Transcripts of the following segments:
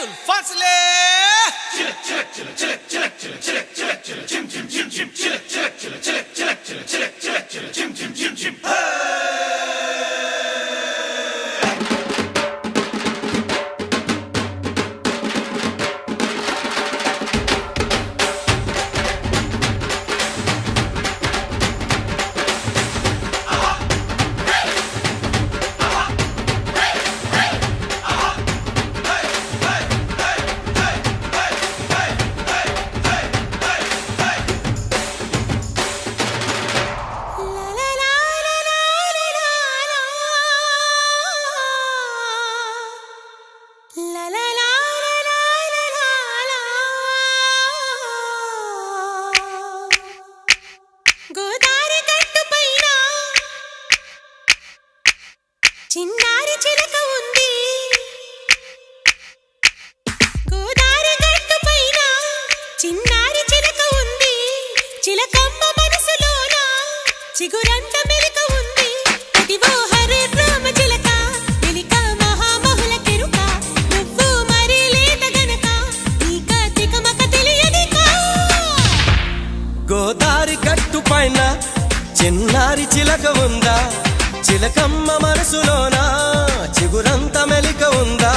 जुल्फासले చిన్నారి చిలక ఉంది గోదారి గట్టు పైన చిన్నారి చిలక ఉంది చిలకమ్మ మనసులోన చిగురంత మెలిక ఉంది ఇదివో హరే రామ చిలక మెలిక మహామహుల కెరుక నువ్వు మరి లేత గనక నీక తికమక తెలియదికా గోదారి గట్టు పైన చిన్నారి చిలక ఉందా చిలకమ్మ మనసులోన చిగురంత మెలిక ఉందా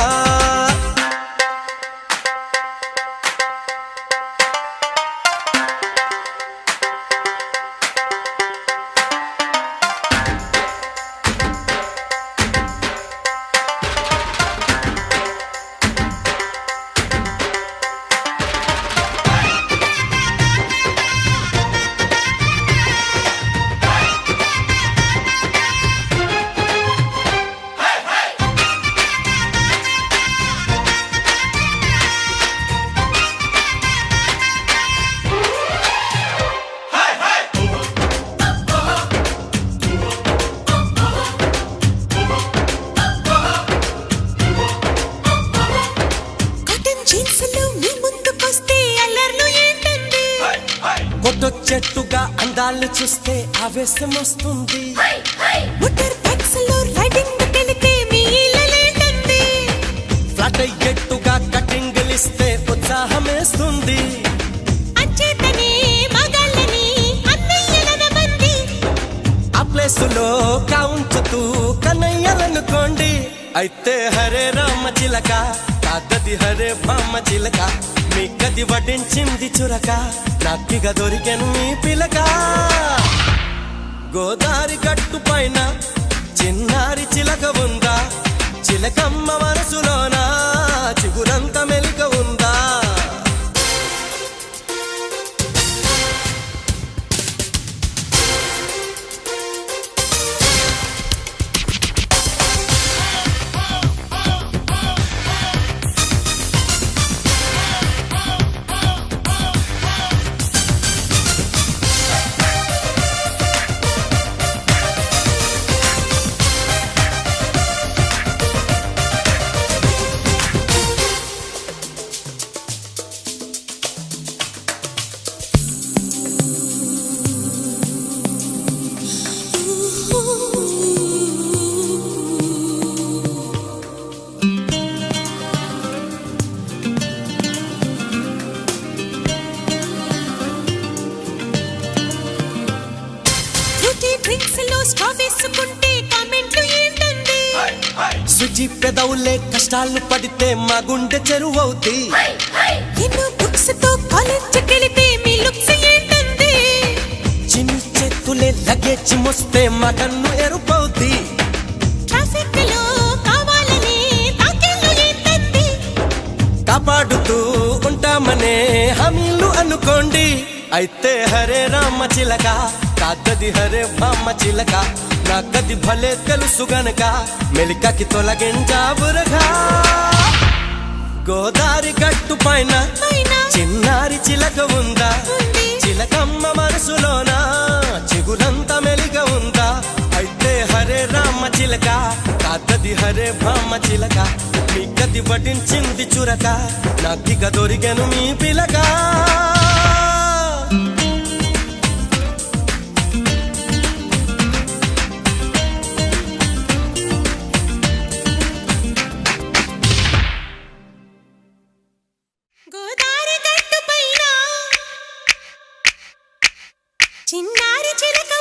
చెట్టుగా అందాలు చూస్తే ఆవేశం వస్తుంది మోటార్ బైక్స్లో రైడింగ్ తెలితే మీలలేంటండి ఫ్లాట్ అయ్యేట్టుగా కటింగ్లు ఇస్తే ఉత్సాహమేస్తుంది అచేతనే మగాళ్ళని అన్నయ్యలన మంది ఆ ప్లేసులో కాంచుతూ కన్నయ్యలనుకోండి అయితే హరే రామ చిలక కాదది హరే బామ్మ చిలక మీ గది వడ్డించింది చురక నాకిగ దొరికెను మీ పిలక గోదారి గట్టు పైన చిన్నారి చిలక ఉందా చిలకమ్మ మనసులోన చిగురంత మెలిక ఉందా సుజి పెదవులే కష్టాలు పడితే మా గుండె చెరువవుతి ఎన్నో బుక్స్ తో కాలేజ్ కెళితే మీ లుక్స్ ఏంటండి చిన్ని చేతులే లగేజ్ మోస్తే మా కన్ను ఎరుపవుతి ట్రాఫిక్ లో కావాలని తాకిళ్ళు ఏంటండి కాపాడుతూ ఉంటామనే హామీలు అనుకోండి అయితే హరే రామ చిలక కాదది హరే బామ్మ చిలక నాకది భలే తెలుసు గనక మెలికకి తొలగించావురగా గోదారి గట్టు పైన చిన్నారి చిలక ఉందా చిలకమ్మ మనసులోన చిగురంత మెలిక ఉందా అయితే హరే రామ చిలక కాదది హరే బామ్మ చిలక మీ గది వడ్డించింది చురక నాకిగ దొరికెను మీ పిలక చిన్నారి చిలక